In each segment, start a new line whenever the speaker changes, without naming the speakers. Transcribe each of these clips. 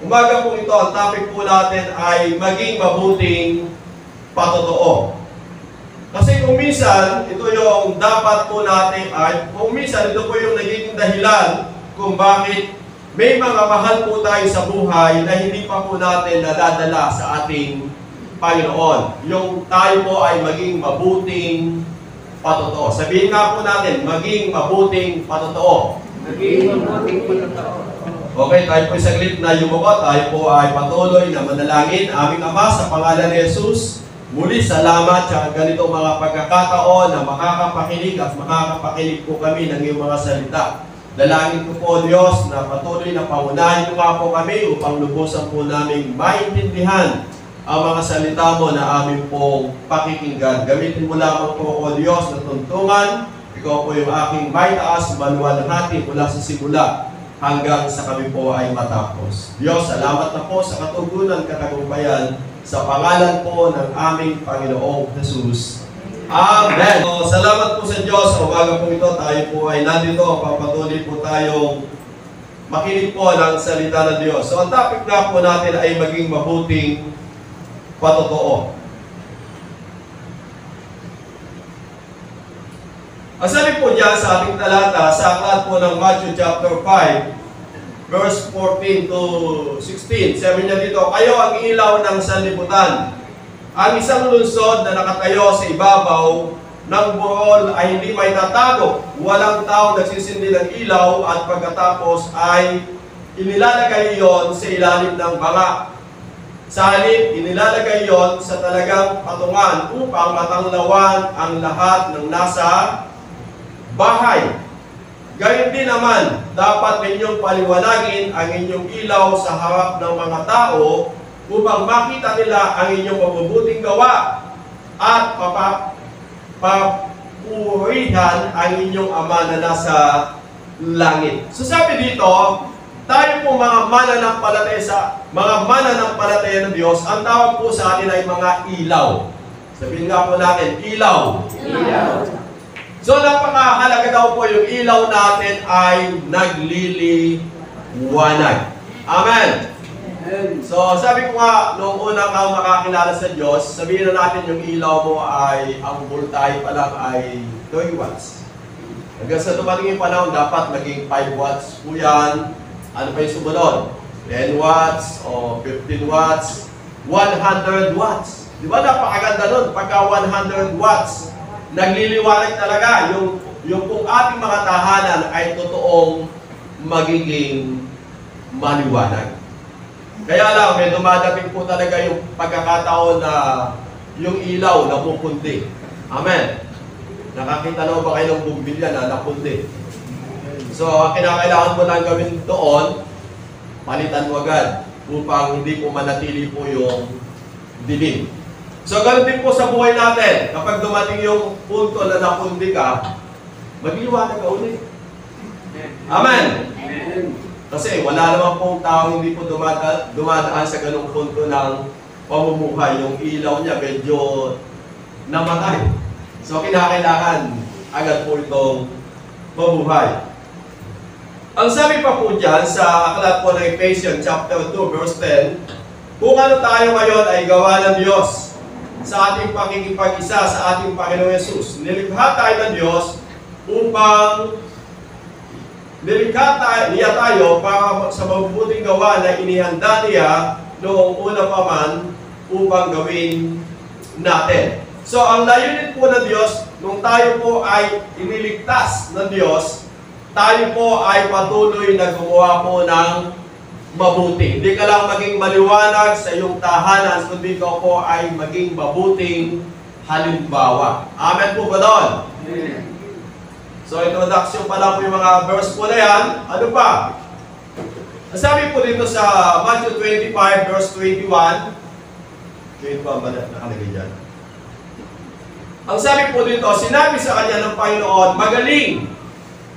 Umaga po ito, ang topic po natin ay maging mabuting patotoo. Kasi kung minsan, ito yung dapat po natin ay, kung minsan, ito po yung nagiging dahilan kung bakit may mga mahal po tayo sa buhay na hindi pa po natin nadadala sa ating Panginoon. Yung tayo po ay maging mabuting patotoo. Sabihin nga po natin, maging mabuting patotoo.
Maging mabuting patotoo.
Okay, tayo po saglit na yumuko. Tayo po ay patuloy na manalangin. Aming Ama, sa pangalan ni Jesus, muli salamat sa ganito mga pagkakataon na makakapakinig at makakapakinig po kami ng iyong mga salita. Dalangin ko po, Diyos, na patuloy na pangunahin mo nga po kami upang lubusan po namin maintindihan ang mga salita mo na amin pong pakikinggan. Gamitin mo lamang po, O Diyos, na tuntungan. Ikaw po yung aking may taas, maluwalhati mula sa simula hanggang sa kami po ay matapos. Diyos, salamat na po sa katugunan, katagumpayan, sa pangalan po ng aming Panginoong Jesus. Amen. So, salamat po sa Diyos. Sa umaga po ito, tayo po ay nandito. Papatuloy po tayong makinig po ng salita ng Diyos. So, ang topic na po natin ay maging mabuting patotoo. Ang sabi po dyan sa ating talata, sa aklat po ng Matthew chapter 5, verse 14 to 16. Sabi niya dito, kayo ang ilaw ng sanlibutan. Ang isang lungsod na nakatayo sa ibabaw ng burol ay hindi may tatago. Walang tao nagsisindi ng ilaw at pagkatapos ay inilalagay iyon sa ilalim ng banga. Sa halip, inilalagay iyon sa talagang patungan upang matanglawan ang lahat ng nasa bahay. Gayon din naman, dapat ninyong paliwanagin ang inyong ilaw sa harap ng mga tao upang makita nila ang inyong mabubuting gawa at papurihan ang inyong Ama na nasa langit. So sabi dito, tayo po mga mananampalataya ng Diyos, ang tawag po sa atin ay mga ilaw. Sabihin nga po natin, ilaw.
Ilaw.
So, napakahalaga daw po yung ilaw natin ay nagliliwanag. Amen. So, sabi ko nga, noong una kang makakilala sa Diyos, sabihin na natin yung ilaw mo ay, ang voltahe pa lang ay 20 watts. Hanggang sa dumating yung panahon, dapat maging 5 watts po yan. Ano pa yung sumunod? 10 watts o 15 watts, 100 watts. Di ba napakaganda nun? Pagka 100 watts, nagliliwanag talaga yung kung ating mga tahanan ay totoong magiging maliwanag. Kaya lang, may dumadating po talaga yung pagkakataon na yung ilaw na pupundi. Amen. Nakakita na ba kayo ng bumbilya na napundi? So, ang kinakailangan mo lang gawin doon, palitan mo agad upang hindi po manatili po yung dilim. So, ganun din po sa buhay natin. Kapag dumating yung punto na napundi ka, magliwanag ka ulit. Amen.
Amen.
Kasi wala naman pong tao hindi po dumadaan sa ganung punto ng pamumuhay. Yung ilaw niya medyo namatay. So, kinakailangan agad po itong mabuhay. Ang sabi pa po dyan sa aklat po ng Ephesians chapter 2 verse 10, kung ano tayo ngayon ay gawa ng Diyos sa ating pakikipag-isa sa ating Panginoong Yesus. Nilikha tayo ng Diyos upang niya tayo para sa mabubuting gawa na inihanda niya noong una pa man upang gawin natin. So, ang layunin po ng Diyos, nung tayo po ay iniligtas ng Diyos, tayo po ay patuloy na gumawa po ng mabuti. Hindi ka lang maging maliwanag sa iyong tahanan, kundi ka po ay maging mabuting halimbawa. Amen po ba doon?
Amen.
So, introduction pa lang po yung mga verse po na yan. Ano pa? Sabi po dito sa Matthew 25 verse 21, 21 ba nakalagay dyan? Ang sabi po dito, sinabi sa kanya ng Panginoon, magaling,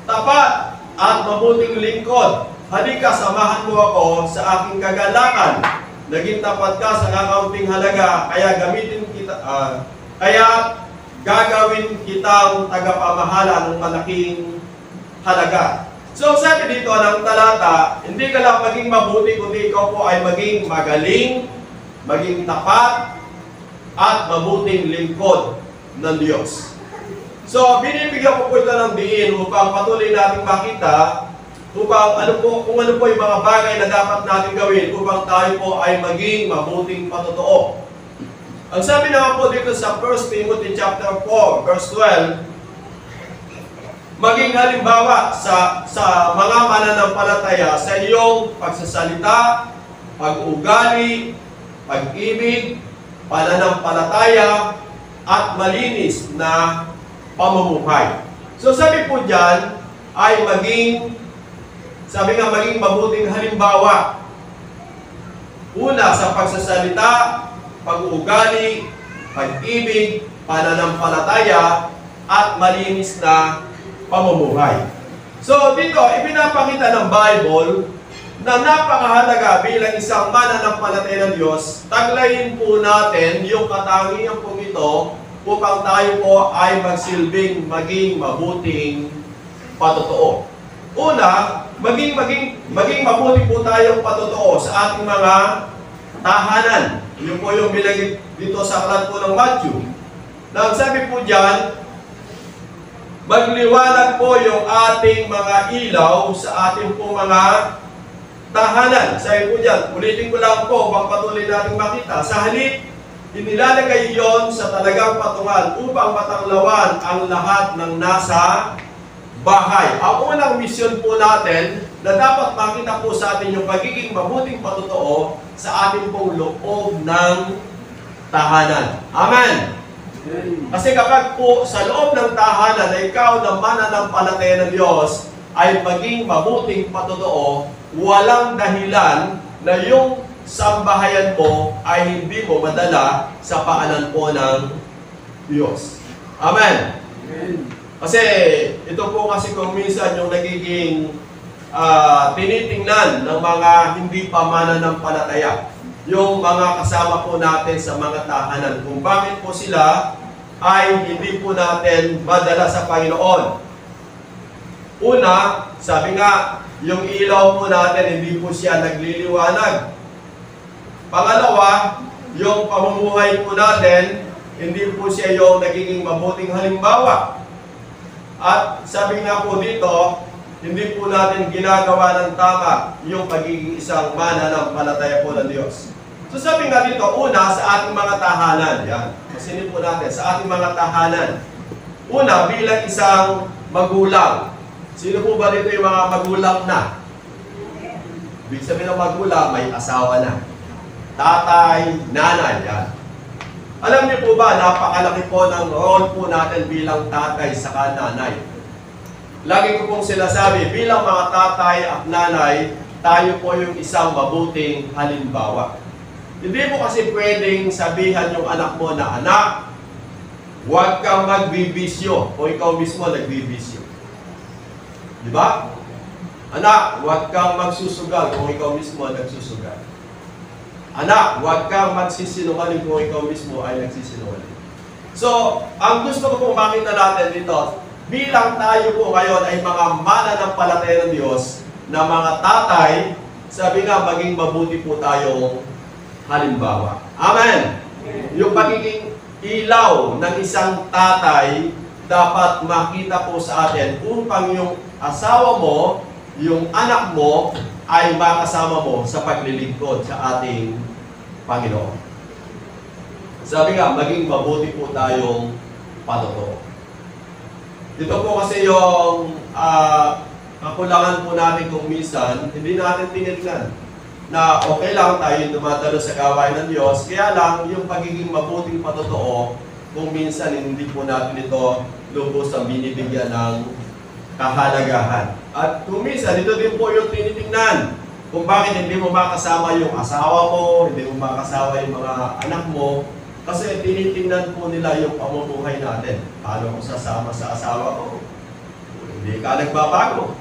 tapat, at mabuting lingkod. Halika, samahan mo ako sa aking kagalakan. Naging tapat ka sa kakaunting halaga, kaya gagawin kitang tagapamahala ng malaking halaga. So sabi dito ng talata, hindi ka lang maging mabuti, kundi ikaw po ay maging magaling, maging tapat, at mabuting lingkod ng Diyos. So binibigyan ko po ito ng diin upang patuloy nating makita upang kung ano po yung mga bagay na dapat natin gawin upang tayo po ay maging mabuting patotoo. Ang sabi naman po dito sa 1 Timothy chapter 4, verse 12, maging halimbawa sa mga mananampalataya sa iyong pagsasalita, pag-ugali, pag-ibig, pananampalataya, at malinis na pamumuhay. So sabi po dyan ay maging mabuting halimbawa. Una, sa pagsasalita, pag-uugali, pag-ibig, pananampalataya, at malinis na pamumuhay. So dito, ipinapakita ng Bible na napakahalaga bilang isang mananampalataya ng Diyos, taglayin po natin yung katangian po ito upang tayo po ay magsilbing maging mabuting patotoo. Una, maging mabuti po tayong patotoo sa ating mga tahanan. Yun po yung bilagid dito sa aklat po ng Matthew. Na ang sabi po dyan, magliwanag po yung ating mga ilaw sa ating po mga tahanan. Sabi po dyan, ulitin ko lang po, upang patuloy natin makita. Sa halip, inilalagay yon sa talagang patungan upang matanglawan ang lahat ng nasa bahay. Ang unang misyon po natin na dapat makita po sa atin yung pagiging mabuting patotoo sa ating pong loob ng tahanan. Amen! Kasi kapag po sa loob ng tahanan na ikaw na mananampalataya ng Diyos ay maging mabuting patotoo, walang dahilan na yung sambahayan mo ay hindi mo madala sa paanan po ng Diyos. Amen! Kasi ito po kasi kung minsan yung nagiging tinitingnan ng mga hindi pa mananampalataya. Yung mga kasama po natin sa mga tahanan. Kung bakit po sila ay hindi po natin madala sa Panginoon. Una, sabi nga, yung ilaw po natin hindi po siya nagliliwanag. Pangalawa, yung pamumuhay po natin hindi po siya yung nagiging mabuting halimbawa. At sabi nga po dito, hindi po natin ginagawa ng tama yung pagiging isang mananampalataya po ng Diyos. So sabi nga dito, una, sa ating mga tahanan. Yan. Masinin po natin, sa ating mga tahanan. Una, bilang isang magulang. Sino po ba dito yung mga magulang na? Ibig sabihin ng magulang, may asawa na. Tatay, nanay, yan. Alam niyo po ba, napakalaki po ng role po natin bilang tatay sa nanay. Lagi ko pong sinasabi, bilang mga tatay at nanay, tayo po yung isang mabuting halimbawa. Hindi mo kasi pwedeng sabihan yung anak mo na, anak, huwag kang magbibisyo, o ikaw mismo nagbibisyo. Di ba? Anak, huwag kang magsusugal, kung ikaw mismo nagsusugal. Anak, huwag kang magsisinungaling kung ikaw mismo ay nagsisinungaling. So, ang gusto ko pong makita natin dito, bilang tayo po ngayon ay mga mananampalataya ng Diyos na mga tatay, sabi nga, maging mabuti po tayong halimbawa. Amen! Yung pagiging ilaw ng isang tatay, dapat makita po sa atin upang yung asawa mo, yung anak mo, ay makasama mo sa paglilingkod sa ating Panginoon. Sabi nga, maging mabuti po tayong patotoo. Dito po kasi yung kakulangan po natin kung minsan, hindi natin tinignan na okay lang tayo dumadalo sa gawain ng Diyos, kaya lang yung pagiging mabuting patotoo, kung minsan hindi po natin ito lubos ang binibigyan ng kahalagahan. At kung minsan, ito din po yung tinitingnan. Kung bakit hindi mo makasama yung asawa mo, hindi mo makasama yung mga anak mo, kasi tinitingnan po nila yung pamumuhay natin. Paano kung sasama sa asawa ko? Hindi ka nagbabago.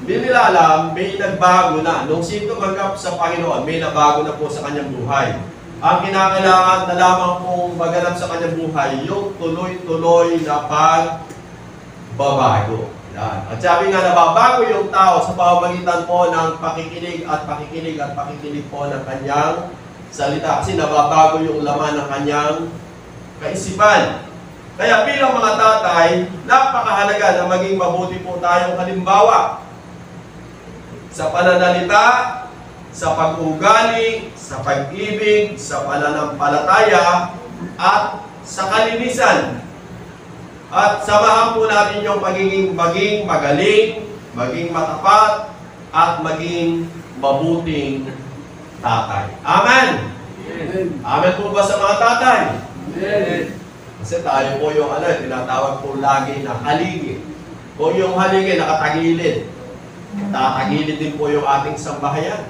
Hindi nila alam, may nagbago na. Nung si tumanggap sa Panginoon, may nabago na po sa kanyang buhay. Ang kinakailangan na lamang pong maganap sa kanyang buhay, yung tuloy-tuloy na pagbabago. Yan. At sabi nga, nababago yung tao sa pamamagitan po ng pakikinig at pakikinig at pakikinig po ng kanyang salita. Kasi nababago yung laman ng kanyang kaisipan. Kaya bilang mga tatay, napakahalaga na maging mabuti po tayong halimbawa sa pananalita, sa pag-uugali, sa pag-ibig, sa pananampalataya, at sa kalinisan. At samahan po natin yung maging magaling, maging matapat, at maging mabuting tatay. Amen! Amen po ba sa mga tatay?
Amen.
Kasi tayo po yung tinatawag po lagi na haligi. Kung yung haligi nakatagilid, tatagilid din po yung ating sambahayan.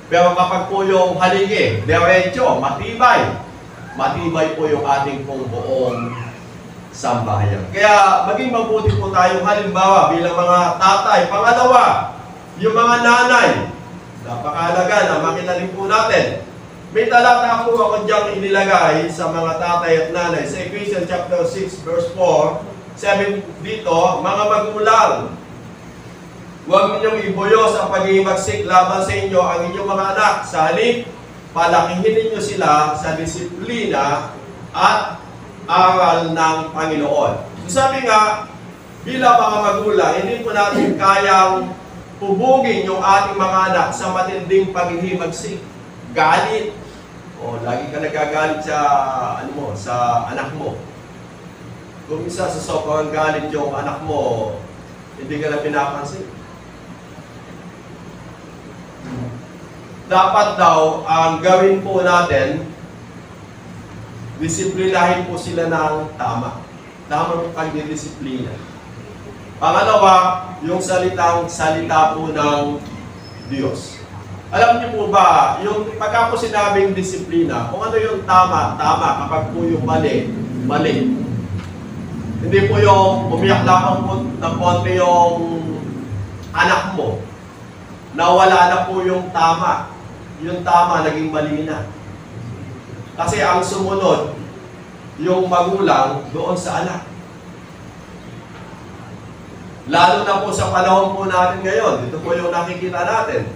Pero kapag po yung haligi, diretso, matibay po yung ating pong buong sambahayan. Kaya maging mabuti po tayong halimbawa bilang mga tatay. Pangalawa, yung mga nanay. Napakahalaga na makita rin po natin. May talata po ako diyang inilagay sa mga tatay at nanay. Sa Ephesians chapter 6 verse 4, sabi dito, mga magulang, huwag ninyong ibuyos ang paghihimagsik laban sa inyo ang inyong mga anak. Sa halip, palakihin ninyo sila sa disiplina at aral ng Panginoon. So sabi nga, bilang mga magulang, hindi po natin kayang hubugin yung ating mga anak sa matinding paghihimagsik. Galit. O, lagi ka nagagalit sa, sa anak mo. Kung isa sa sobrang galit yung anak mo, hindi ka na pinapansin. Dapat daw, ang gawin po natin, disiplinahin po sila ng tama. Tama po pagdidisiplina. Pangalawa, yung salita po ng Diyos. Alam niyo po ba, yung pagka po sinabing disiplina, kung ano yung tama, kapag po yung mali. Hindi po yung umiyak lamang po ng konti yung anak mo. Nawala na po yung tama. Yung tama, naging mali na. Kasi ang sumunod, yung magulang doon sa anak. Lalo na po sa panahon po natin ngayon, ito po yung nakikita natin,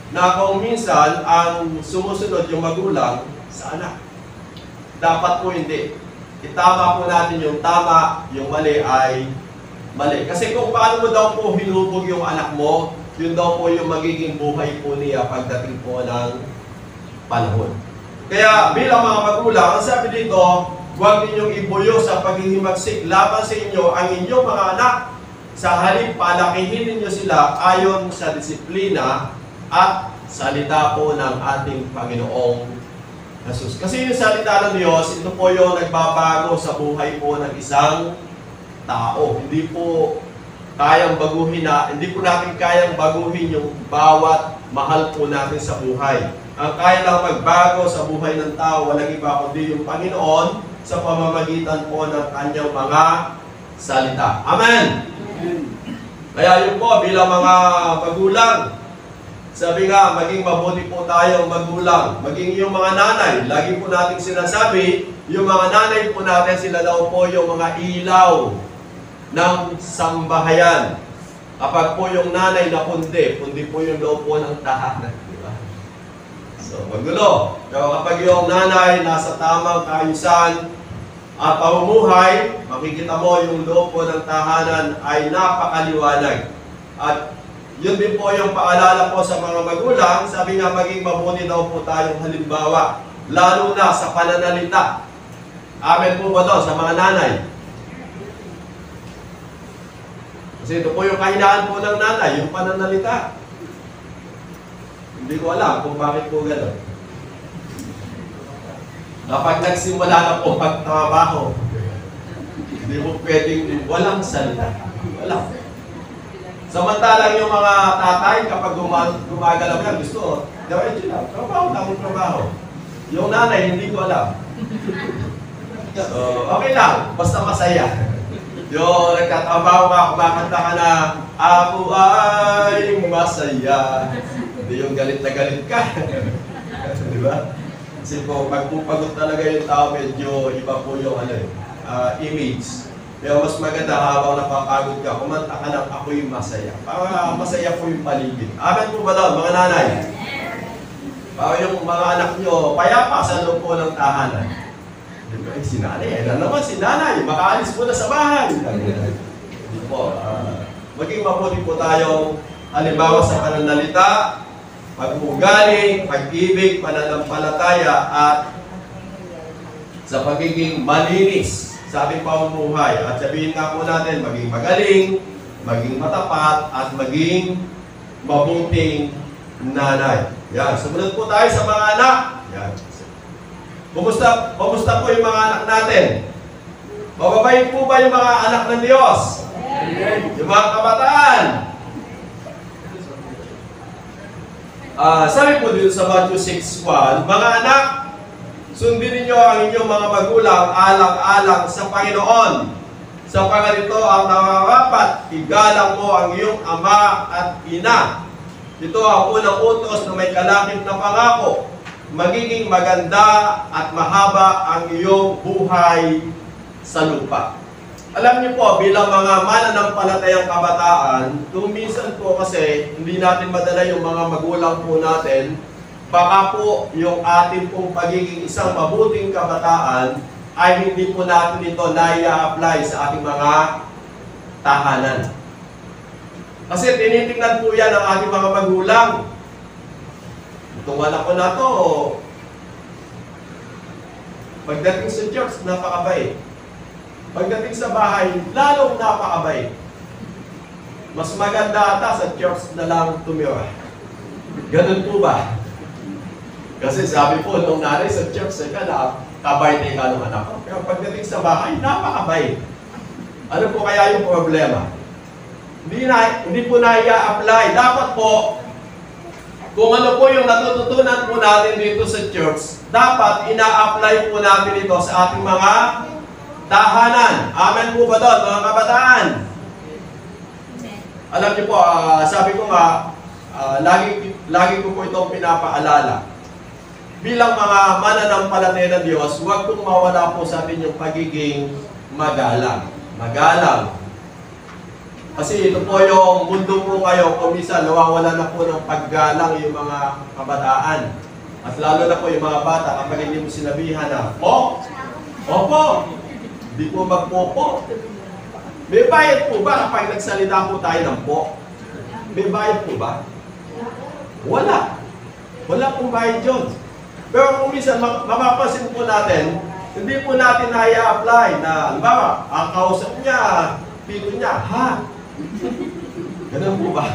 na kung minsan ang sumusunod yung magulang sa anak. Dapat po hindi. Itama po natin yung tama, yung mali ay mali. Kasi kung paano mo daw po hinubog yung anak mo, yun daw po yung magiging buhay po niya pagdating po ng panahon. Kaya bilang mga magulang, ang sabi dito, huwag ninyong ibuyo sa paghihimagsik laban sa inyo ang inyong mga anak. Sa halip, palakihin ninyo sila ayon sa disiplina at salita po ng ating Panginoong Jesus. Kasi yung salita ng Diyos, ito po yung nagbabago sa buhay po ng isang tao. Hindi po kayang baguhin hindi po natin kayang baguhin yung bawat mahal po natin sa buhay. Ang kaya lang magbago sa buhay ng tao, walang iba kundi yung Panginoon sa pamamagitan po ng kanyang mga salita. Amen! Kaya yun po, bilang mga magulang, sabi nga, maging mabuti po tayong magulang. Maging yung mga nanay, lagi po natin sinasabi, yung mga nanay po natin, sila daw po yung mga ilaw ng sambahayan. Kapag po yung nanay na pundi po yung loob po ng tahanan. Diba? So, magulo. Pero kapag yung nanay nasa tamang kaayusan at pamumuhay, makikita mo yung loob po ng tahanan ay napakaliwanag. At yun din po yung paalala po sa mga magulang, sabi nga maging mabuti daw po tayong halimbawa, lalo na sa pananalita. Amen po ba to sa mga nanay? Kasi ito po yung kahinaan po ng nanay, yung pananalita. Hindi ko alam kung bakit po gano'n. Kapag nagsimula na po pagtrabaho, hindi mo pwedeng walang salita. Wala. Samantalang yung mga tatay, kapag gumagalaw yan, gusto, diretso lang, trabaho. Yung nanay, hindi ko alam. So, okay lang, basta masaya. Yung nagtatrabaho ka, kumakanta ka na, ako ay masaya. Hindi yung galit na galit ka. Di ba? Kasi po, pag pupagod talaga yung tao, medyo iba po yung image. Pero mas maganda habang napapagod ka, kumanta ka ng ako'y masaya. Para masaya po yung paligid. Amen po ba daw, mga nanay? Para yung mga anak nyo, payapa sa loob po ng tahanan. Diba, si nanay, na naman si nanay, makaalis po na sa bahay. Hindi po, maging mabuti po tayong halimbawa sa pananalita, pag-uugali, pag-ibig, pananampalataya, at sa pagiging malinis sa ating pamumuhay. At sabihin nga po natin, maging magaling, maging matapat, at maging mabuting nanay. Yan. Sumunod po tayo sa mga anak. Yan. Kumusta po yung mga anak natin? Mababait po ba yung mga anak ng Diyos? Yung mga kabataan? Sabi po dito sa Matthew 6:1, mga anak, sundin ninyo ang inyong mga magulang alang-alang sa Panginoon. Sa pangalito ang nararapat, igalang mo ang iyong ama at ina. Ito ang unang utos na may kalakip na pangako. Magiging maganda at mahaba ang iyong buhay sa lupa. Alam niyo po, bilang mga mananampalatayang kabataan, kung minsan po kasi hindi natin madala yung mga magulang po natin, baka po yung ating pong pagiging isang mabuting kabataan ay hindi po natin ito na-i-apply sa ating mga tahanan. Kasi tinitingnan po yan ng ating mga magulang. Itong anak ko na to, pagdating sa church, napakabait. Pagdating sa bahay, lalong napakabait. Mas maganda ata sa church na lang tumira. Ganun po ba? Kasi sabi po nung nanay sa church, kabait na ikaw ng anak ko. Pero pagdating sa bahay, napakabait. Ano po kaya yung problema? Hindi po na-i-apply. Dapat po, kung ano po yung natututunan po natin dito sa church, dapat ina-apply po natin ito sa ating mga tahanan. Amen po ba doon, mga kabataan? Alam niyo po, sabi ko nga, lagi ko po itong pinapaalala. Bilang mga mananampalataya ng Diyos, huwag pong mawala po sa atin yung pagiging magalang. Magalang. Kasi ito po yung mundo po kayo, kung minsan nawawala na po ng paggalang yung mga kabataan. At lalo na po yung mga bata, kapag hindi mo sinabihan na, "Po? Opo." Hindi po magpopo. May bayad po ba kapag nagsalita po tayo ng po? May bayad po ba? Wala. Wala pong bayad yun. Pero kung minsan mapapansin po natin, hindi po natin na-i-apply na, halimbawa, ang kausap niya, pito niya, ha? Ganun po ba?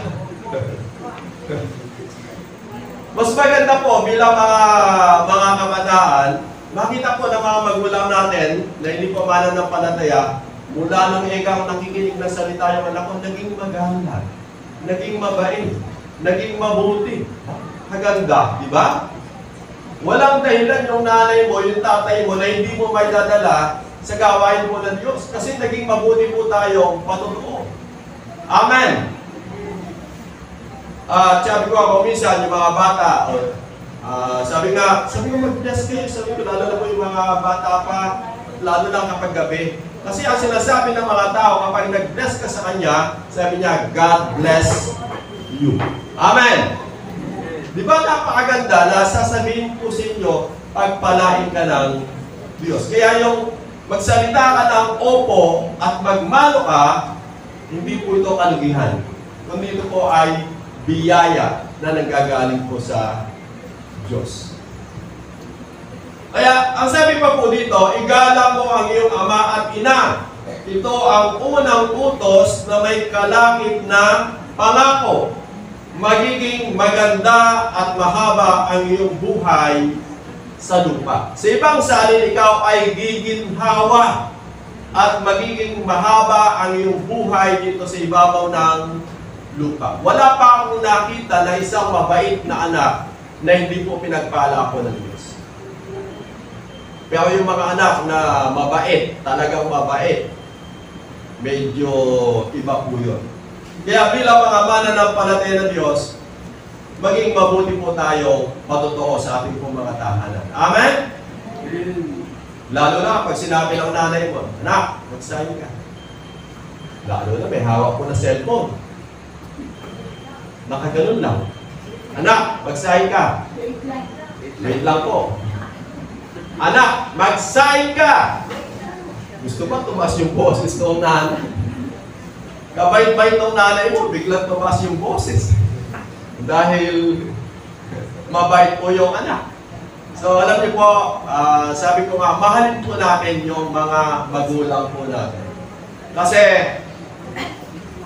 Mas maganda po bilang mga kabataan, makita po ng mga magulang natin na hindi po mananampalataya, mula nang ikang nakikinig ng salita yung anak ko, naging magalang, naging mabait, naging mabuti. Kaganda, di ba? Walang dahilan yung nanay mo, yung tatay mo na hindi mo may dadala sa gawain mo ng Diyos. Kasi naging mabuti po tayong patotoo. Amen! Sabi ko ako minsan, yung mga bata, sabi ko mag-bless kayo, sabi ko lalo na po yung mga bata pa, lalo lang kapag gabi. Kasi ang sinasabi ng mga tao, kapag nag-bless ka sa kanya, sabi niya, God bless you. Amen! Di ba napakaganda na sasabihin po sa inyo, pagpalain ka ng Diyos. Kaya yung magsalita ka ng opo at magmano ka, hindi po ito kalugihan. Kundi ito po ay biyaya na nanggagaling po sa Diyos. Kaya, ang sabi pa po dito, igalang mo ang iyong ama at ina. Ito ang unang utos na may kalakip na pangako. Magiging maganda at mahaba ang iyong buhay sa lupa. Sa ibang salin, ikaw ay giginhawa at magiging mahaba ang iyong buhay dito sa ibabaw ng lupa. Wala pa akong nakita na isang mabait na anak na hindi po pinagpala po ng Diyos. Pero yung mga anak na mabait, talagang mabait, medyo iba po yun. Kaya bilang mga mananampalataya ng Diyos, maging mabuti po tayo matotoo sa ating pong mga tahanan. Amen? Lalo na pag sinabi ng nanay mo, anak, magsayin ka. Lalo na may hawak po na cellphone. Nakaganon lang. Anak, magsahin ka. Wait lang po. Anak, magsahin ka. Gusto ba tumaas yung boses ng nanay? Kabait-bait ng nanay mo, biglang tumaas yung boses. Dahil mabait po yung anak. So alam niyo po, sabi ko nga, mahalin po natin yung mga magulang po natin. Kasi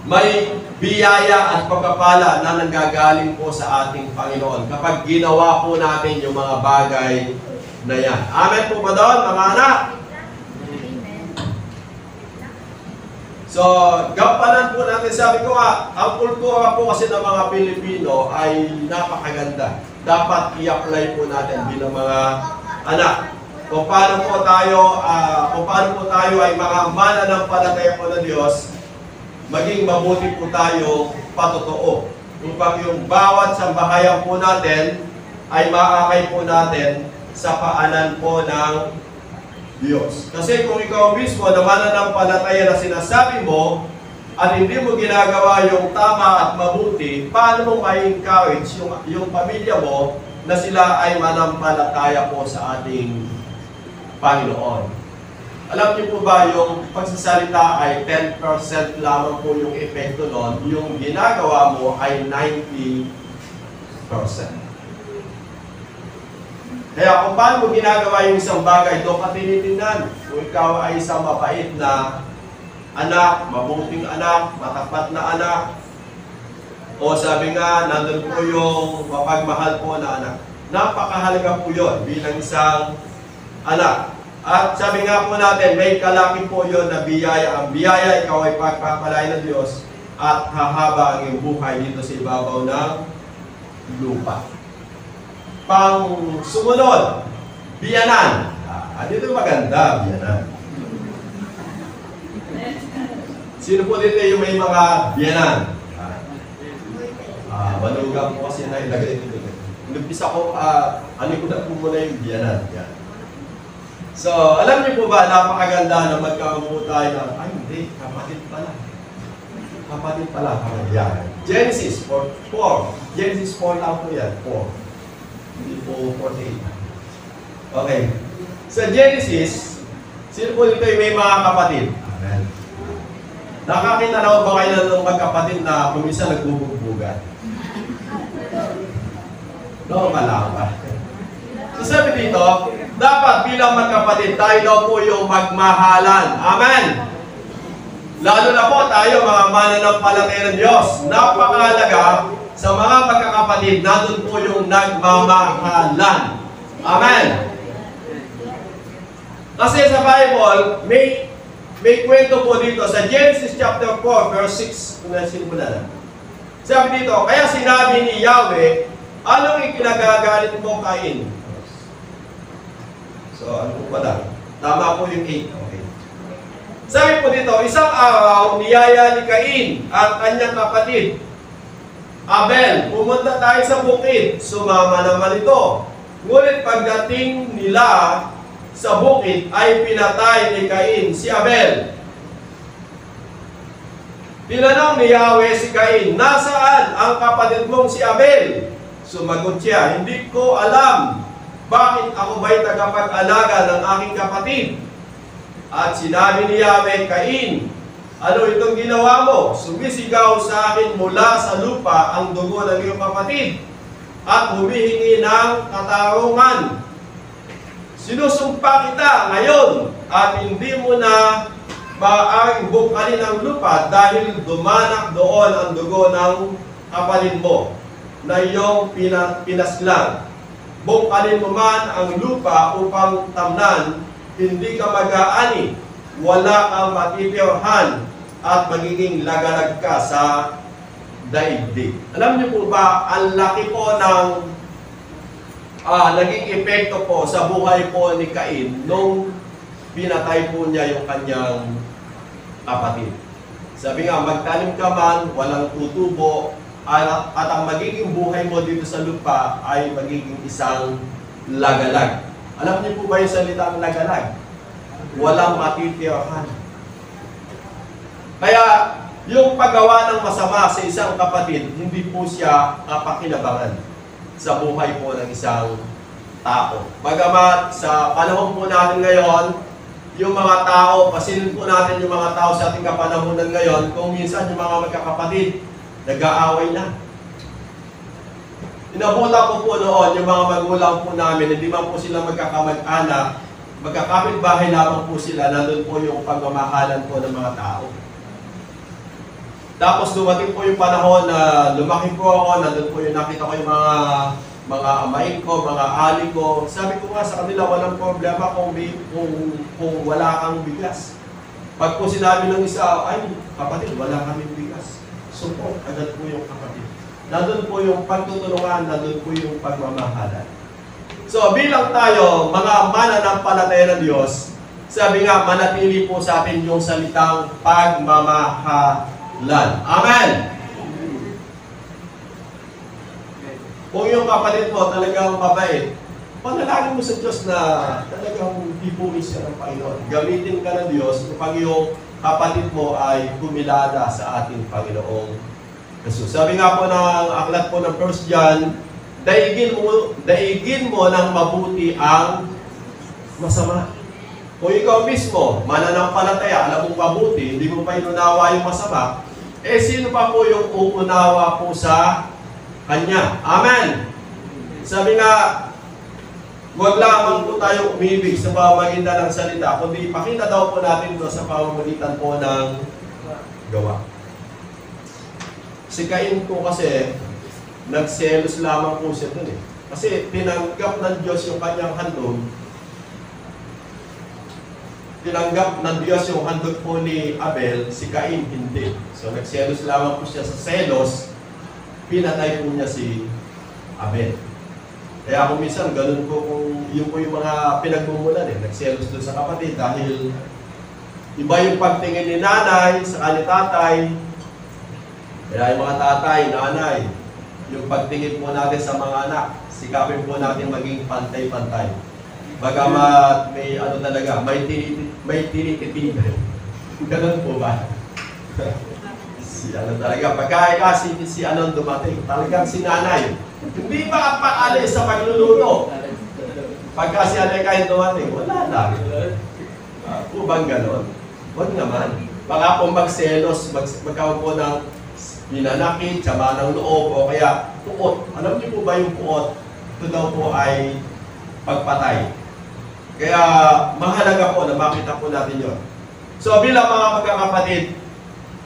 may biyaya at pagpapala na nanggagaling po sa ating Panginoon kapag ginawa po natin yung mga bagay na yan. Amen po ba doon, mga anak? So, gampanan po natin, sabi ko nga, ang kultura po kasi ng mga Pilipino ay napakaganda. Dapat i-apply po natin bilang mga anak. Kung paano po tayo ay mga mananampalataya po ng Diyos, maging mabuti po tayo patotoo. Upang yung bawat sambahayan po natin ay maakay po natin sa paanan po ng Diyos. Kasi kung ikaw mismo na mananampalataya na sinasabi mo at hindi mo ginagawa yung tama at mabuti, paano mo ma-encourage yung pamilya mo na sila ay manampalataya po sa ating Panginoon? Alam niyo po ba yung pagsasalita ay 10% lamang po yung epekto nun, yung ginagawa mo ay 90%. Kaya kung paano mo ginagawa yung isang bagay, doon ka tinitingnan. Kung ikaw ay isang mapait na anak, mabuting anak, matapat na anak, o sabi nga, nandun po yung mapagmahal po na anak. Napakahalaga po yun bilang isang anak. At sabi nga po natin, may kalaki po yun na biyaya. Ang biyaya, ikaw ay pagpapalay ng Diyos at hahaba ang iyong buhay dito sa ibabaw ng lupa. Pang sumunod, biyanan. Dito maganda, biyanan. Sino po dito yung may mga biyanan? Manugang po kasi na ilagay dito. Inumpisa ko, ano ko na po muna yung biyanan. Yan. So, alam niyo po ba, napakaganda na magkakamu tayo na, ay hindi, kapatid pala. Kapatid pala, yan. Genesis 4. Genesis 4 lang po yan, 4. Hindi po 48. Okay. Sa Genesis, sino po dito yung may mga kapatid? Amen. Nakakita na ba kayo ng magkapatid na kumisa nagbubugbugan? No, malaka ba? So sabi dito, dapat bilang magkapatid, tayo daw po yung magmahalan. Amen. Lalo na po tayo mga mananampalataya ng Diyos. Napakahalaga sa mga magkakapatid, nandun po yung nagmamahalan. Amen. Kasi sa Bible, may kwento po dito sa Genesis chapter 4, verse 6. Kung nasimula na. Sabi dito, kaya sinabi ni Yahweh, anong ikinagagalit mo, Cain? So, ano po pala? Tama po yung 8. Okay. Sabi po dito, isang araw, niyaya ni Cain ang kanyang kapatid, Abel, pumunta tayo sa bukid. Sumama naman ito. Ngunit pagdating nila sa bukid, ay pinatay ni Cain si Abel. Tinanong ni Yahweh si Cain, nasaan ang kapatid mong si Abel? Sumagot siya, hindi ko alam. Bakit ako ba'y tagapag-alaga ng aking kapatid? At sinabi ni Yahweh, Cain, ano itong ginawa mo? Sumisigaw sa akin mula sa lupa ang dugo ng iyong kapatid at humihingi ng katarungan. Sinusumpa kita ngayon at hindi mo na maaaring bukalin ang lupa dahil dumanak doon ang dugo ng kapatid mo na iyong pinaslang. Bukalin mo man ang lupa upang tamnan, hindi ka mag-aani, wala kang matitirhan at magiging lagalag ka sa daigdig. Alam niyo po ba, ang laki po ng naging epekto po sa buhay po ni Cain nung pinatay po niya yung kanyang kapatid. Sabi nga, magtanim ka man, walang tutubo, at ang magiging buhay mo dito sa lupa ay magiging isang lagalag. Alam niyo po ba yung salitang lagalag? Walang matitirahan. Kaya, yung paggawa ng masama sa isang kapatid, hindi po siya kapakinabangan sa buhay po ng isang tao. Bagamat sa panahon po natin ngayon, yung mga tao, pasilin po natin yung mga tao sa ating kapanahunan ngayon, kung minsan yung mga magkakapatid, nag-aaway na. Inabutan ko po noon, yung mga magulang po namin, hindi man po sila magkakamag-anak, magkakapit-bahay lamang po sila, nandun po yung pagmamahalan po ng mga tao. Tapos dumating po yung panahon na lumaki po ako, nandun po yung nakita ko yung mga amain ko, mga ali ko. Sabi ko nga sa kanila, walang problema kung wala kang bigas. Pag po sinabi ng isa, ay kapatid, wala kaming bigas. Support agad po yung kapatid. Nandun po yung pagtutulungan, nandun po yung pagmamahalan. So bilang tayo, mga mananampalataya ng Diyos, sabi nga, manatili po sa atin yung salitang pagmamahalan. Amen! Kung yung kapatid mo talagang mabait, panalangin mo sa Diyos na talagang ipunin siya ng Panginoon. Gamitin ka ng Diyos upang yung kapatid mo ay kumilala sa ating Panginoong Jesus. Sabi nga po ng aklat po ng 1 John, daigin mo ng mabuti ang masama. Kung ikaw mismo, mananampalataya, alam mong mabuti, hindi mo pa inunawa yung masama, eh sino pa po yung uunawa po sa Kanya? Amen! Sabi nga, huwag lamang po tayo umibig sa pamamagitan ng salita, kundi ipakita daw po natin ito sa pamamagitan po ng gawa. Si Cain po kasi, nagselos lamang po siya dun eh. Kasi tinanggap ng Diyos yung kanyang handog. Tinanggap ng Diyos yung handog po ni Abel, si Cain hindi. So nagselos lamang po siya sa selos, pinatay po niya si Abel. Kaya kung minsan, ganun po kung yun po yung mga pinagmumulan eh. Nagselos doon sa kapatid dahil iba yung pagtingin ni nanay sa ni tatay. Kaya yung mga tatay, nanay, yung pagtingin po natin sa mga anak, sikapin po natin maging pantay-pantay. Bagamat may ano talaga, may tinititigan. Ganun po ba? Si ano talaga, pagka si ano dumating, talagang si nanay. Hindi ba paalis sa pagluluto? Pagka si Anay kahit dumating, wala lang. Bang ganon? Huwag naman. Baka po magselos, magkaroon po ng hinanakit, sama ng loob, o kaya puot. Alam niyo po ba yung puot? Ito daw po ay pagpatay. Kaya mahalaga po na makita po natin yun. So bilang mga magkakapatid,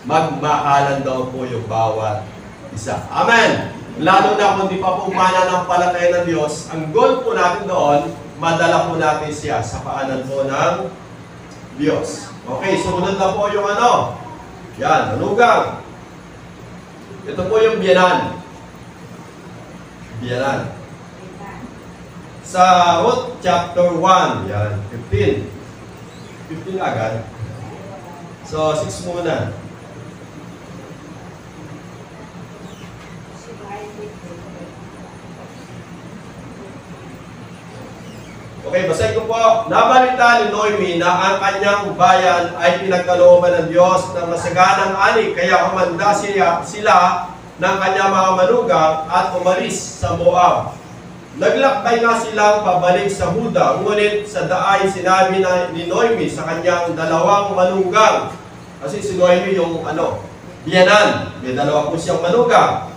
magmahalan daw po yung bawat isa. Amen! Lalo na kung di pa po mananampalataya ng Diyos, ang goal po natin doon, madala po natin siya sa paanan po ng Diyos. Okay, sumunod na po yung ano. Yan, manugang. Ito po yung biyanan. Biyanan. Sa Ruth chapter 1, yan, 15. 15 agad. So, 6 muna. Okay, basahin ko po. Nabalita ni Noemi na ang kanyang bayan ay pinagkalooban ng Diyos ng masaganang ani, kaya kumanda sila ng kanyang mga manugang at umalis sa Moab. Naglakbay nga silang pabalik sa Huda, ngunit sa daay sinabi ni Noemi sa kanyang dalawang manugang. Kasi si Noemi yung biyanan. May dalawa po siyang manugang.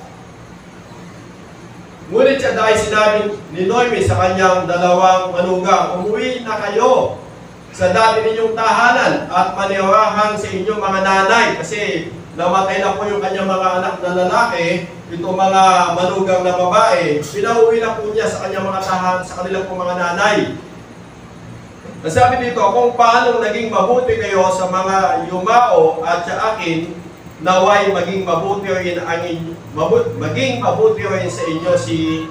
Ngunit siya dahil sinabi ni Noemi sa kanyang dalawang manugang, umuwi na kayo sa dati ninyong tahanan at maniwarahan sa inyong mga nanay. Kasi namatay na po yung kanyang mga anak na lalaki, itong mga manugang na babae, pinauwi na po niya sa kanyang mga tahanan, sa kanilang po mga nanay. Nasabi dito, kung paano naging mabuti kayo sa mga yumao at sa akin, naway maging mabuti rin sa inyo si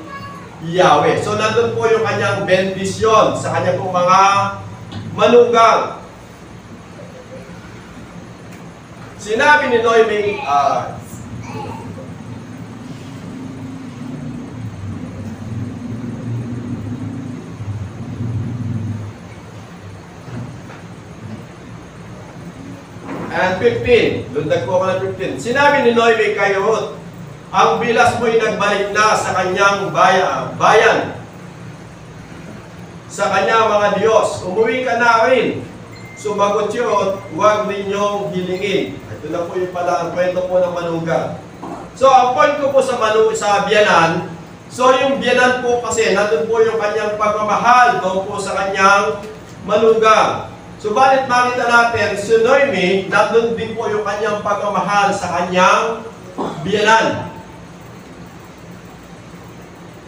Yahweh. So nandun po yung kanyang bendisyon sa kanyang pong mga manugang. Sinabi ni Noemi, and Ang 15, lundag po ako ng 15. Sinabi ni Noemi kay Ruth, ang bilas mo'y nagbalik na sa kanyang bayan, sa kanyang mga Diyos. Umuwi ka na rin. Sumagot si Ruth, huwag ninyong hilingin. Ito na po yung pala ang kwento po ng manugang. So, ang point ko po sa biyanan, so yung biyanan po kasi, nandun po yung kanyang pagmamahal doon po sa kanyang manugang. Subalit makita natin, si Noemi, nandun din po yung kanyang pagmamahal sa kanyang biyanan.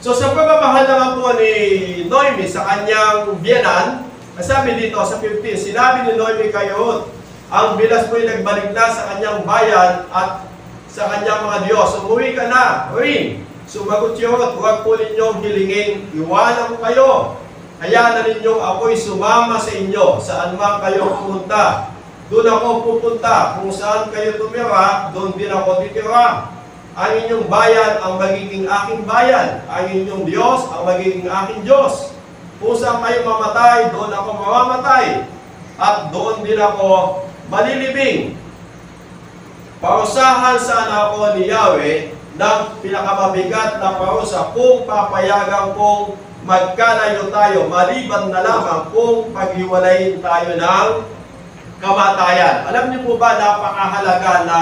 So sa pagmamahal naman po ni Noemi sa kanyang biyanan, sabi dito sa 15, sinabi ni Noemi kay Ruth, ang bilas mo'y nagbalik na sa kanyang bayan at sa kanyang mga Diyos. Umuwi ka na rin. Sumagot si Ruth, huwag po ninyong hilingin, iwanan ko kayo. Hayaan na ninyong ako'y sumama sa inyo, saan man kayo pumunta. Doon ako pupunta, kung saan kayo tumira, doon din ako titira. Ang inyong bayan ang magiging aking bayan, ang inyong Diyos ang magiging aking Diyos. Kung saan kayo mamatay, doon ako mamamatay, at doon din ako malilibing. Parusahan sana ako ni Yahweh ng pinakamabigat na parusa kung papayagan kong magkalayo tayo, maliban na lamang kung paghiwalayin tayo ng kamatayan. Alam niyo po ba, napakahalaga na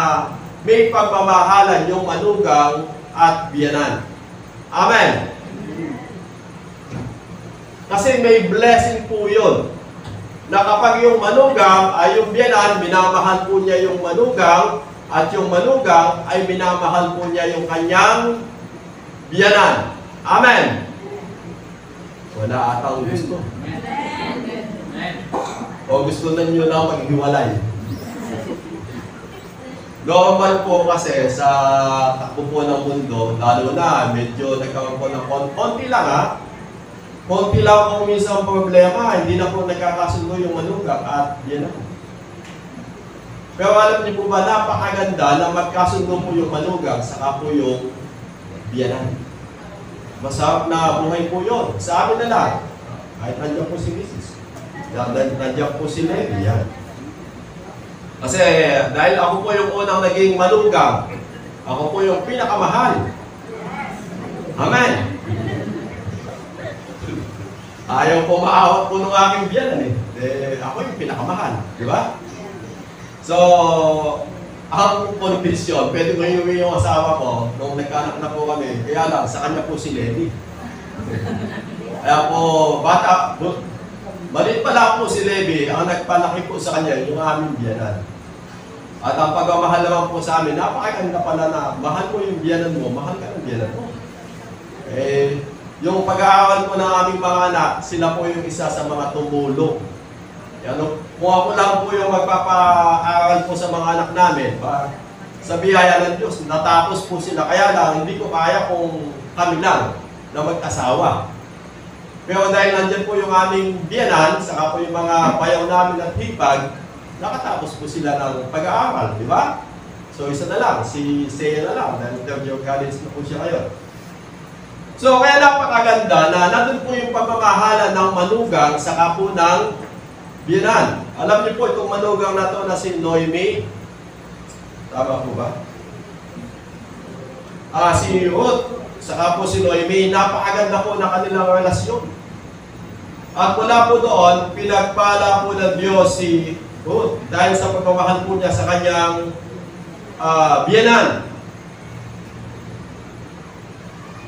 may pagmamahalan yung manugang at biyanan. Amen. Kasi may blessing po yun. Na kapag yung manugang ay yung biyanan, minamahal po niya yung manugang, at yung manugang ay minamahal po niya yung kanyang biyanan. Amen. Wala atang gusto. O gusto na nyo na maghiwalay. Normal po kasi sa takbo po ng mundo, lalo na medyo nagkaroon po ng konti lang konti lang po minsan problema, hindi na po nagkakasundo yung manugang at yan na. Pero alam niyo po ba, napakaganda na magkasundo po yung manugang saka po yung biyanan. Masarap na buhay po yun. Sa amin na lang, kahit nandiyan po si Mrs. Nandiyan po si Levi, yan. Kasi dahil ako po yung unang naging manugang, ako po yung pinakamahal. Amen. Ayaw po maawat po ng aking biyanan ako yung pinakamahal. Di ba? So, ang condition, pwede ko iuwi yung asawa ko nung nagkaanak na po kami. Kaya lang, sa kanya po si Levi. Kaya po, maliit pa lang po si Levi, ang nagpalaki po sa kanya, yung aming biyanan. At ang pagmamahal naman po sa amin, napakaganda pala na mahal mo yung biyanan mo, mahal ka ng biyanan mo. Yung pag-aaral po ng aming mga anak, sila po yung isa sa mga tumulong. Kung ako lang po yung magpapa-aaral po sa mga anak namin, sa biyaya ng Diyos, natapos po sila. Kaya lang, hindi ko kaya kung kami lang na mag-asawa. Pero dahil nandyan po yung aming biyanan, saka po yung mga bayaw namin at hipag, nakatapos po sila ng pag-aaral, di ba? So isa na lang, si Seiya na lang, dahil interview college na po siya ngayon. So kaya napakaganda na nandun po yung pagmamahalan ng manugang saka po ng biyanan. Alam niyo po itong manugang na to na si Noemi. Tama po ba? Si Ruth, saka po si Noemi, napakaganda po na kanilang relasyon. At mula po doon, pinagpala po ng Diyos si Ruth dahil sa pagmamahal po niya sa kanyang biyanan.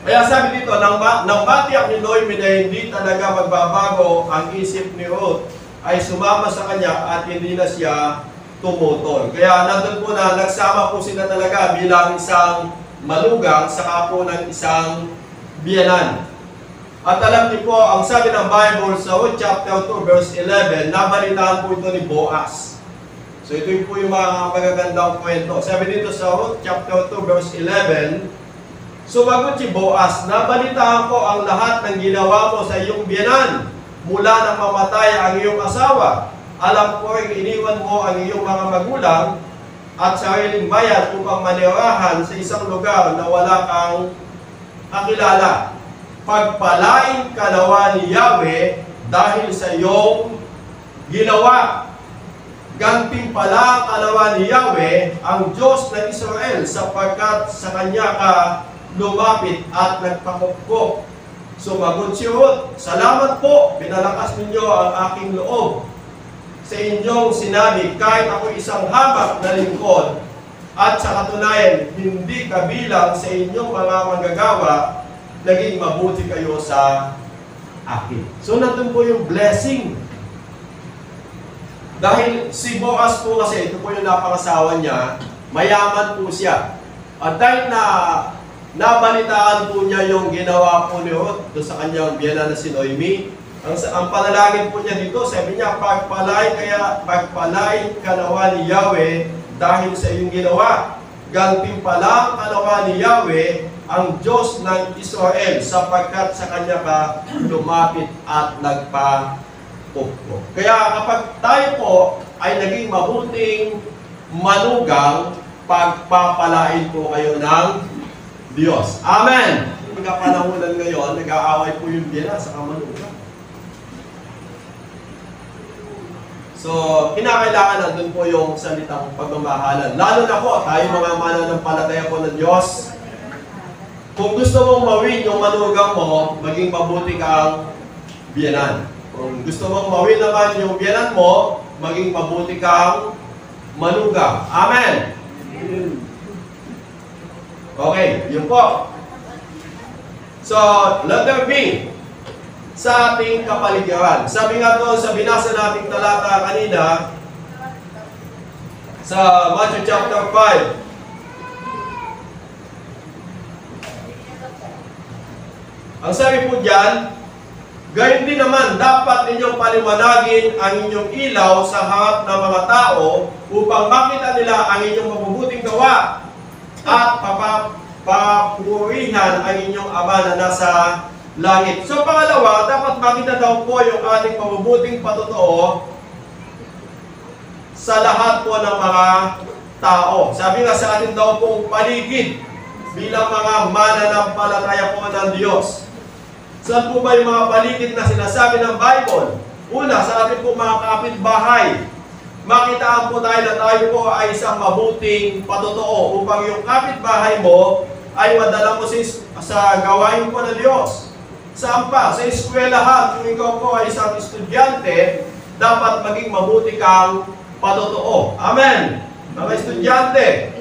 Kaya sabi dito, nang matiyak ni Noemi na hindi talaga magbabago ang isip ni Ruth, ay sumama sa kanya at hindi na siya tumutol. Kaya nandun po na nagsama po sila talaga bilang isang manugang saka po ng isang biyanan. At alam niyo po, ang sabi ng Bible sa Ruth chapter 2 verse 11, nabalitaan po ito ni Boaz. So ito po yung mga magagandang kwento. Sabi dito sa Ruth chapter 2 verse 11, sumagot si Boaz, nabalitaan ko ang lahat ng ginawa mo sa iyong biyanan mula nang mamatay ang iyong asawa. Alam ko rin iniwan mo ang iyong mga magulang at sariling bayan upang manirahan sa isang lugar na wala kang kakilala. Pagpalain ka nawa ni Yahweh dahil sa iyong ginawa. gantimpala kalawan ni Yahweh ang Diyos ng Israel sapagkat sa kanya ka lumapit at nagpakupkop. Sumagot si Ruth, salamat po, pinalakas ninyo ang aking loob. Sa inyong sinabi, kahit ako isang hamak na lingkod, at sa katunayan, hindi kabilang sa inyong mga manggagawa, naging mabuti kayo sa akin. So, nandun po yung blessing. Dahil si Boaz po kasi, ito po yung napangasawa niya, mayaman po siya. At dahil na nabalitaan po niya yung ginawa po ni Ruth doon sa kanyang biyana na si Noemi, ang panalangin po niya dito, sabi niya, pagpalay kanawa ni Yahweh dahil sa iyong ginawa. Gantimpalang kanawa ni Yahweh ang Diyos ng Israel sapagkat sa kanya ka lumapit at nagpakupkop. Kaya kapag tayo po ay naging mabuting manugang, pagpapalain po kayo ng Diyos. Amen! Pagkapanahunan ngayon, nag-aaway po yung biyana sa kamanugang. So, kinakailangan na doon po yung salitang pagmamahalan. Lalo na po, tayo mga mananampalataya po ng Diyos. Kung gusto mong mawin yung manugang mo, maging mabuti kang biyanan. Kung gusto mong mawin naman yung biyanan mo, maging mabuti kang manugang. Amen! Okay, yun po. So, letter B. Sa ating kapaligiran. Sabi nga doon sa binasa nating talata kanina, sa Matthew chapter 5. Ang sabi po dyan, gayon din naman, dapat ninyong paliwanagin ang inyong ilaw sa harap ng mga tao upang makita nila ang inyong mabubuting gawa at papurihan ang inyong Ama na nasa langit. So pangalawa, dapat makita daw po yung ating mabubuting patotoo sa lahat po ng mga tao. Sabi nga sa atin daw pong paligid bilang mga mananampalataya po ng Diyos. Saan po ba yung mga paligid na sinasabi ng Bible? Una, sa ating po mga kapitbahay. Makitaan po tayo na tayo po ay isang mabuting patotoo upang yung kapitbahay mo ay madala mo sa gawain po ng Diyos. Saan pa? Sa eskwelahan, kung ikaw po ay isang estudyante, dapat maging mabuti kang patotoo. Amen! Mga estudyante,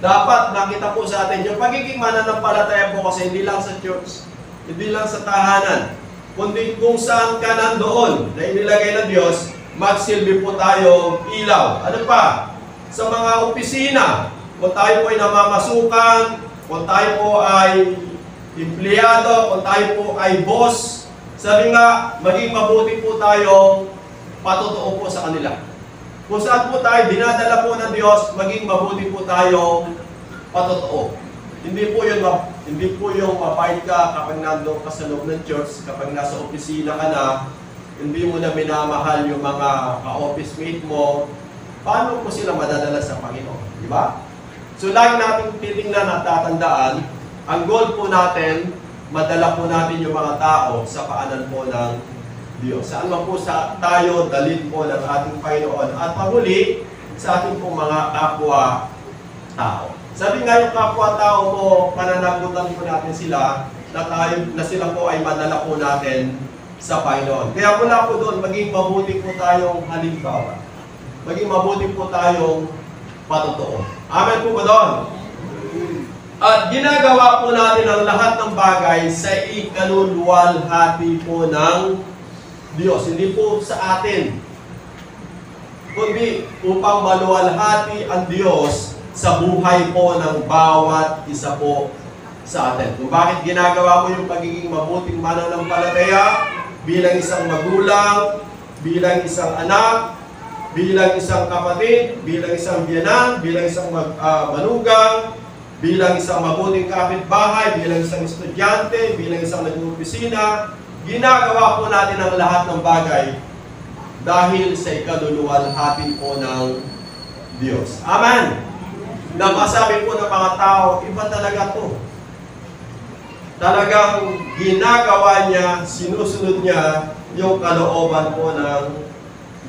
dapat nakita po sa atin yung pagiging mananampalataya po kasi hindi lang sa church, hindi lang sa tahanan, kundi kung saan ka nandoon na inilagay ng Diyos, magsilbi po tayo ilaw. Ano pa? Sa mga opisina, kung tayo po ay namamasukan, kung tayo po ay empleyado, kung tayo po ay boss, sabi nga, maging mabuti po tayong patotoo po sa kanila. Kung saan po tayo dinadala po ng Diyos, maging mabuti po tayong patotoo. Hindi po yung mapait ka kapag nandoon ka sa loob ng church, kapag nasa opisina ka na, hindi mo na minamahal yung mga ka-office mate mo, paano po sila madadala sa Panginoon? Di ba? So, lagi natin titingnan at tatandaan, ang goal po natin, madala po natin yung mga tao sa paanan po ng Diyos. Saan man po tayo dalhin po ng ating Panginoon at pamuli sa ating po mga kapwa-tao. Sabi nga yung kapwa-tao po, pananagutan po natin sila na sila po ay madala po natin sa Panginoon. Kaya mula po doon, maging mabuti po tayong halimbawa. Maging mabuti po tayong patotoo. Amen po ba doon? At ginagawa po natin ang lahat ng bagay sa ikaluluwalhati po ng Diyos. Hindi po sa atin, kundi upang maluwalhati ang Diyos sa buhay po ng bawat isa po sa atin. Kung bakit ginagawa mo yung pagiging mabuting mananampalataya bilang isang magulang, bilang isang anak, bilang isang kapatid, bilang isang biyanan, bilang isang manugang, bilang isang mabuting kapitbahay, bilang isang estudyante, bilang isang nag-opisina, ginagawa po natin ang lahat ng bagay dahil sa ikaluluwalhati po ng Diyos. Amen! Na masabi po ng mga tao, iba talaga to. Talagang ginagawa niya, sinusunod niya yung kalooban po ng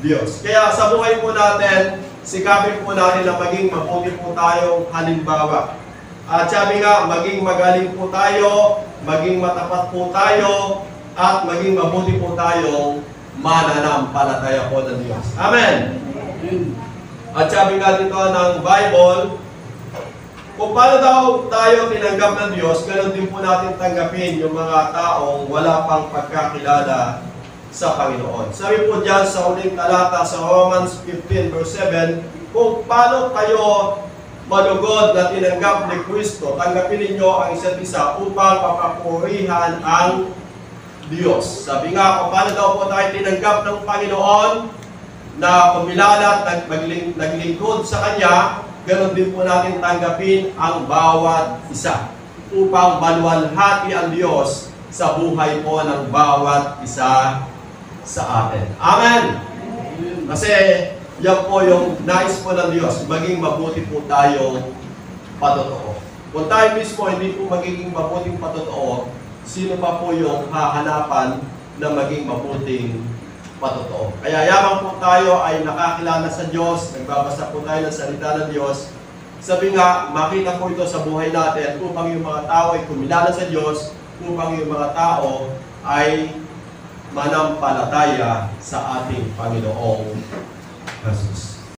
Diyos. Kaya sa buhay po natin, sikapin po natin na maging mabuti po tayong halimbawa. At sabi nga, maging magaling po tayo, maging matapat po tayo, at maging mabuti po tayong mananampalataya po ng Diyos. Amen! At sabi nga dito ng Bible, kung paano daw tayo tinanggap ng Diyos, ganoon din po natin tanggapin yung mga taong wala pang pagkakilala sa Panginoon. Sabi po dyan sa uling talata sa Romans 15 verse 7, kung paano kayo malugod na tinanggap ni Kristo, tanggapin ninyo ang isa't isa upang papapurihan ang Diyos. Sabi nga, kung paano daw po tayo tinanggap ng Panginoon na kumilala at naglingkod sa Kanya, ganoon din po natin tanggapin ang bawat isa upang maluwalhati ang Diyos sa buhay po ng bawat isa sa atin. Amen! Kasi yan po yung nais po ng Diyos, maging mabuti po tayong patotoo. Kung tayo mismo hindi po magiging mabuting patotoo, sino pa po yung hahanapan na maging mabuting patotoo? Kaya yamang po tayo ay nakakilala sa Diyos, nagbabasa po tayo ng salita ng Diyos. Sabi nga, makita po ito sa buhay natin upang yung mga tao ay kumilala sa Diyos, upang yung mga tao ay manampalataya sa ating Panginoong Jesus.